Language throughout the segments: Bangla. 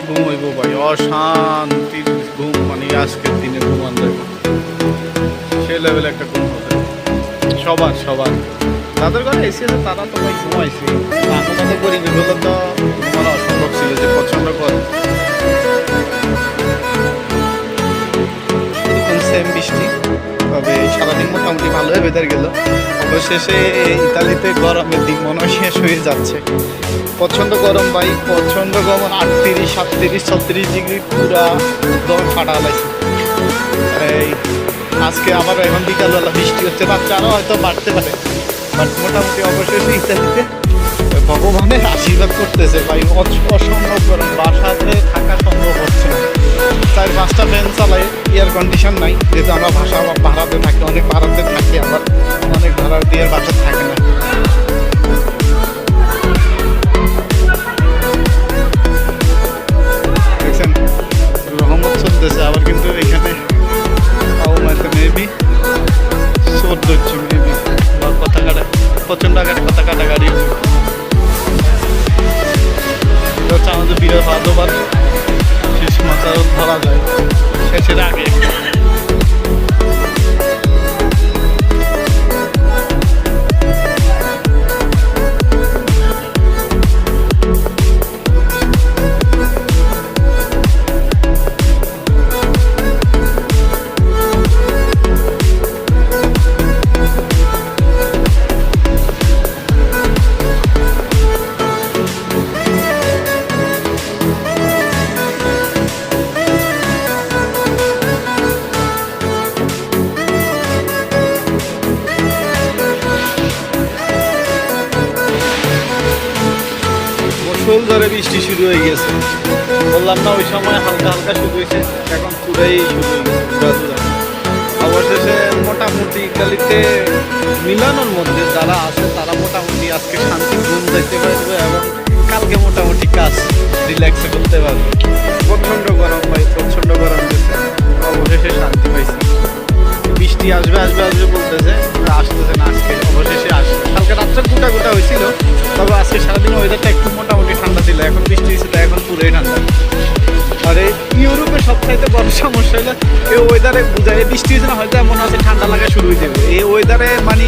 ঘুম হইব ভাই, অশান্তির ঘুম, মানে আজকের দিনে ঘুমান যাবে সে লেভেলে একটা ঘুম হবে সবার সবার। তাদের ঘরে এসি আছে তারা তো ভাই ঘুমাইছে, আমার মতো গরিবগুলো তো ঘুমানো অসম্ভব ছিল, যে পছন্দ করে। সেম বৃষ্টি, তবে সারাদিন মোটামুটি ভালোই বেদার গেল। অবশেষে ইতালিতে গরমের দিন মনে হয় শেষ হয়ে যাচ্ছে। প্রচণ্ড গরম ভাই, প্রচণ্ড গরম, 38, 37, 36 ডিগ্রি পুরা দম ফাটা লাগছে। এই আজকে আবার এখন বিকালবেলা বৃষ্টি হচ্ছে, রাত্রে আরও হয়তো বাড়তে পারে, বাট মোটামুটি অবশেষে ইত্যাদিতে ভগবানের আশীর্বাদ করতেছে ভাই। অসম্ভব গরম, বাসাতে থাকা সম্ভব হচ্ছে না। 4-5টা ফ্যান চালাই, এয়ার কন্ডিশন নাই, যেহেতু আমরা ভাড়াতে থাকি, অনেক ভাড়াতে থাকি, আবার অনেক ভাড়া দিয়ে বাসা থাকে না। দেখছেন রহমত চলতেছে আবার, কিন্তু এখানে মেবি 14 হচ্ছে মেবি, বা কথা কাটা প্রচণ্ড আকারে কথা কাটাকাটি হচ্ছে আমাদের বিরাট বাদবার শেষ মাথা ধরা যায় শেষের আগে। ধরে বৃষ্টি শুরু হয়ে গেছে, বললাম না ওই সময় হালকা হালকা শুরু হয়েছে, এখন পুরাই শুরু হয়ে গেছে। অবশেষে মোটামুটি ইতালিতে মিলানোর মধ্যে যারা আছে তারা মোটামুটি আজকে শান্তি ঘুম দেখতে পারবে, এবং কালকে মোটামুটি কাজ রিল্যাক্সে করতে পারবে। প্রচণ্ড গরম ভাই, প্রচণ্ড গরম গেছে, অবশেষে শান্তি পাইছি। বৃষ্টি আসবে আসবে আসবে বলতেছে, আসতেছে না, আজকে অবশেষে আসবে। কালকে রাত্রে গোটা গোটা হয়েছিল, তবে আজকে সারাদিন ওয়েদারটা একটু মোটামুটি ঠান্ডা ছিল, এখন বৃষ্টি হয়েছিল, এখন পুরোই ঠান্ডা। আর এই ইউরোপের সবচাইতে বড় সমস্যা হলো এই ওয়েদারে বোঝায়, বৃষ্টি হয়েছে না হয়তো এমন আছে ঠান্ডা লাগা শুরু হয়ে যাবে। এই ওয়েদারে মানে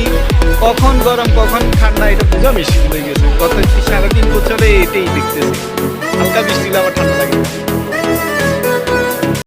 কখন গরম কখন ঠান্ডা এটা বোঝা মুশকিল হয়ে গেছে। গত 3.5 বছরে এটাই দেখতেছি, হালকা বৃষ্টি হলে আবার ঠান্ডা লাগে।